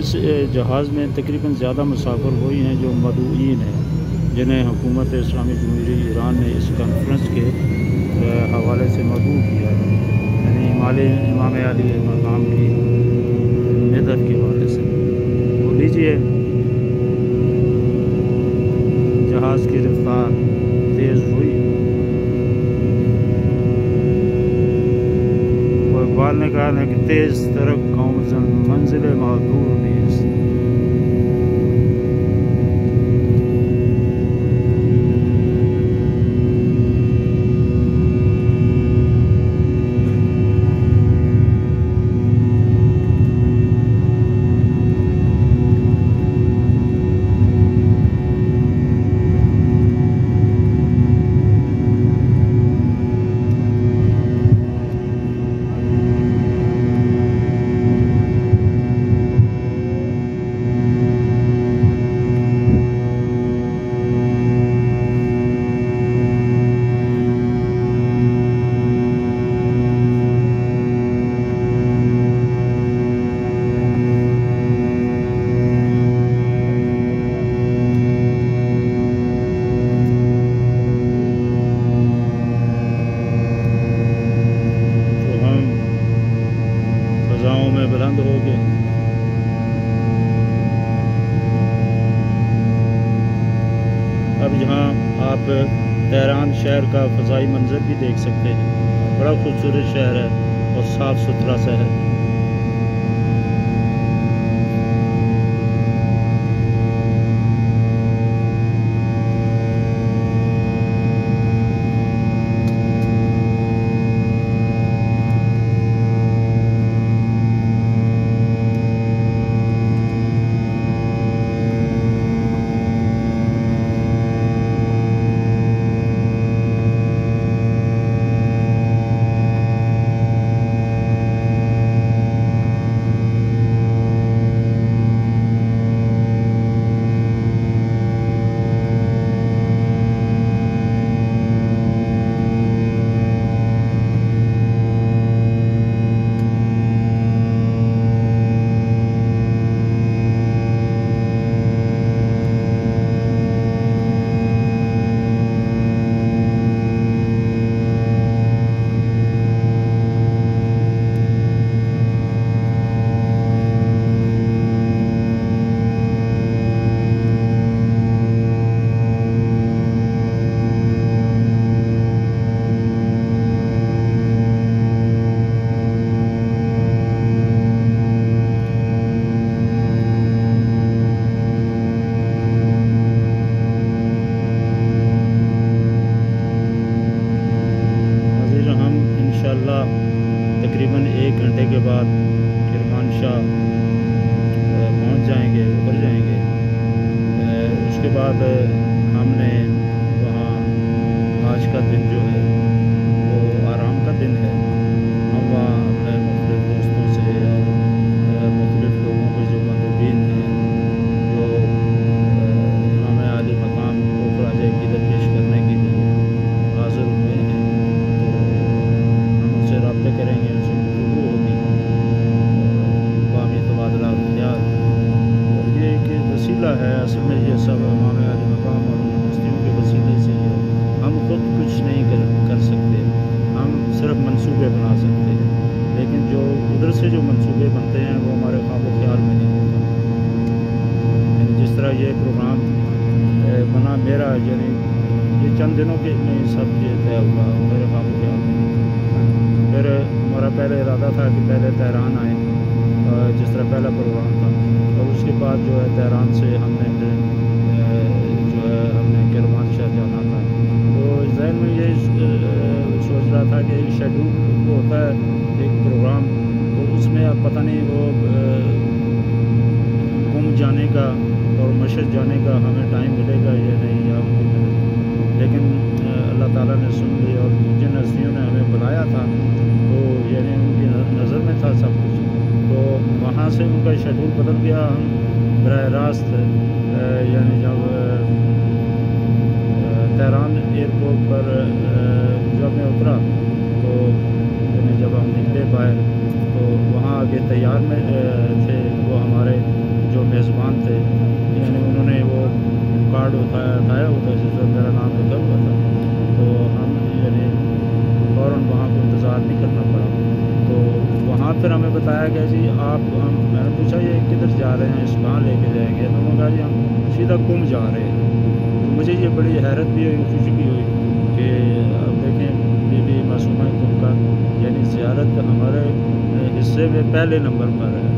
اس جہاز میں تقریباً زیادہ مسافر وہی ہیں جو مدعوین ہیں، جنہیں حکومت اسلامی جمہوریہ ایران نے اس کانفرنس کے حوالے سے مدعو کیا ہے، یعنی امام علی مقام کی مدد کے حوالے سے۔ تو لیجیے، جہاز کی رفتار تیز ہوئی اور اقبال نے کہا نا کہ تیز ترک قوم منزل معذور نیست۔ بلند ہو گئے۔ اب یہاں آپ تہران شہر کا فضائی منظر بھی دیکھ سکتے ہیں، بڑا خوبصورت شہر ہے اور صاف ستھرا سا ہے۔ تقریباً 1 گھنٹے کے بعد کرمانشاہ پہنچ جائیں گے، اتر جائیں گے۔ اس کے بعد ہم نے وہاں آج کا دن جو ہے وہ آرام کا دن ہے، ہم وہاں اپنے مختلف دوستوں سے اور مختلف لوگوں کے جو مندوبین ہیں جو امام علی مقام کو خراج عقیدت پیش کرنے کے لیے حاضر ہوئے ہیں، تو ہم ان سے رابطے کریں گے، ان سے گفتگو ہوگی، باہمی تبادلہ خیال، اور یہ ایک وسیلہ ہے۔ اصل میں یہ سب امام علی مقام اور ہستیوں کے وسیلے سے ہی ہے۔ ہم خود کچھ نہیں کر سکتے، ہم صرف منصوبے بنا سکتے ہیں، لیکن جو ادھر سے جو منصوبے بنتے ہیں وہ ہمارے خواب و خیال میں نہیں ہوتا۔ جس طرح یہ پروگرام بنا میرا، یعنی یہ چند دنوں کے میں سب یہ طے ہوا، میرے خواب و خیال میں نہیں تھا۔ پھر ہمارا پہلے ارادہ تھا کہ پہلے تہران آئیں، جس طرح پہلا پروگرام تھا، اور اس کے بعد جو ہے تہران سے ہم نے پھر جو ہے ہم نے کرمانشاہ جانا تھا۔ تو ذہن میں یہ سوچ رہا تھا کہ ایک شیڈول ہوتا ہے ایک پروگرام، تو اس میں اب پتہ نہیں وہ گم جانے کا اور مشہد جانے کا ہمیں ٹائم ملے گا یا نہیں، یا ان کو ملے گا، لیکن اللہ تعالیٰ نے سن لی، اور جن ہستیوں نے ہمیں بلایا تھا تو یعنی ان کی نظر میں تھا سب کچھ، تو وہاں سے ان کا شیڈول بدل گیا۔ ہم براہ راست یعنی جب تہران ایئرپورٹ پر جب میں اترا، تو یعنی جب جب ہم نکلے باہر تو وہاں آگے تیار میں تھے وہ ہمارے جو میزبان تھے، یعنی انہوں نے وہ کارڈ اٹھایا ہوا تھا جس پر میرا نام لکھا ہوا تھا، تو ہم یعنی فوراً وہاں کو انتظار نہیں کرنا پڑا۔ تو وہاں پھر ہمیں بتایا گیا جی میں نے پوچھا یہ کدھر جا رہے ہیں، اس کہاں لے کے جائیں گے؟ تو انہوں نے کہا جی ہم سیدھا کم جا رہے ہیں۔ تو مجھے یہ بڑی حیرت بھی ہوئی، خوشی بھی ہوئی کہ اب دیکھیں بی بی معصومہ کم کا یعنی زیارت ہمارے حصے میں پہلے نمبر پر ہے،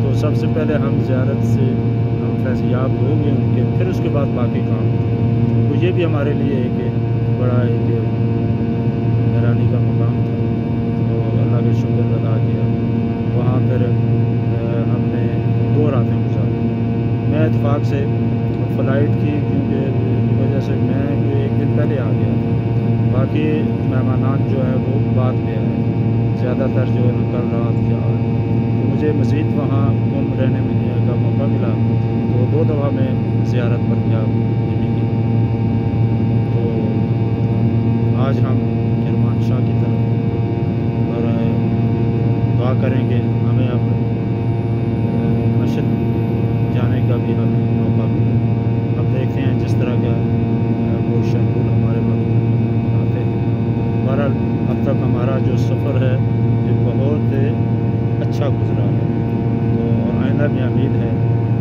تو سب سے پہلے ہم زیارت سے ہم فیضیاب ہو گئے ان کے، پھر اس کے بعد باقی کام، تو یہ بھی ہمارے لیے ایک بڑا ایک حیرانی کا مقام تھا۔ تو اللہ کا شکر ادا کیا۔ وہاں پھر ہم نے 2 راتیں گزاری۔ میں اتفاق سے فلائٹ کی وجہ سے میں 1 دن پہلے آ گیا تھا، باقی مہمانات جو ہے وہ بعد میں آئے، زیادہ تر جو ہے کل رات جا رہے، تو مجھے مزید وہاں گم رہنے کا موقع ملا، تو 2 دفعہ میں زیارت پر گیا بیوی کی۔ تو آج ہم کرمانشاہ کی طرف اور دعا کریں گے ہمیں اب مشرق جانے کا بھی ہمیں موقع ملا۔ اب دیکھتے ہیں جس طرح کا وہ شیڈول ہمارے آتے ہیں۔ بہرحال اب تک ہمارا جو سفر ہے یہ بہت اچھا گزرا ہے، تو اور آئندہ بھی امید ہے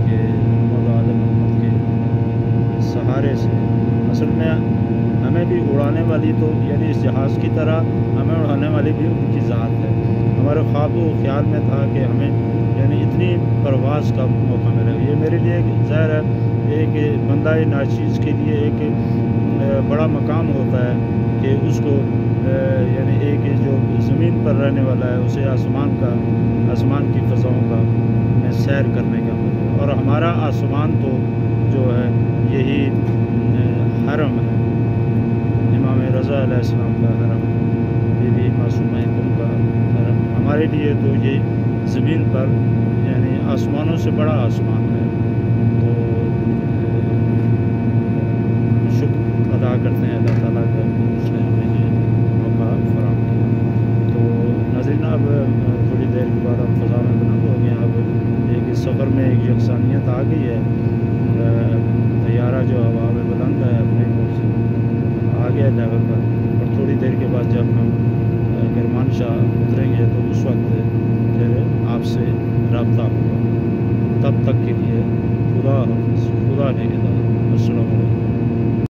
کہ محمد عالم محمد کے سہارے سے اصل میں ہمیں بھی اڑانے والی تو یعنی اس جہاز کی طرح ہمیں اڑانے والی بھی ان کی ذات ہے۔ ہمارے خواب و خیال میں تھا کہ ہمیں یعنی اتنی پرواز کا موقع ملے گا۔ یہ میرے لیے ظاہر ہے ایک بندہ ناچیز کے لیے ایک بڑا مقام ہوتا ہے کہ اس کو یعنی ایک جو زمین پر رہنے والا ہے اسے آسمان کی فضاؤں کا میں سیر کرنے کا ملے، اور ہمارا آسمان تو جو ہے یہی حرم ہے، امام رضا علیہ السلام کا حرم، بی بی معصومہ کم کا حرم، ہمارے لیے تو یہ زمین پر یعنی آسمانوں سے بڑا آسمان ہے۔ تو شکر ادا کرتے ہیں اللہ تعالیٰ کا، اس نے ہمیں یہ موقع فراہم کیا۔ تو ناظرین اب تھوڑی دیر کے بعد اب فضا میں بلند ہو گئے، اب ایک سفر میں ایک یکسانیت آ گئی ہے، طیارہ جو ہوا میں بلند ہے اپنے سے آ گیا لیول پر، اور تھوڑی دیر کے بعد جب ہم کرمانشاہ اتریں گے تو اس وقت پھر آپ سے رابطہ ہوگا۔ تب تک کے لیے خدا حافظ، خدا نگہدار، السلام علیکم۔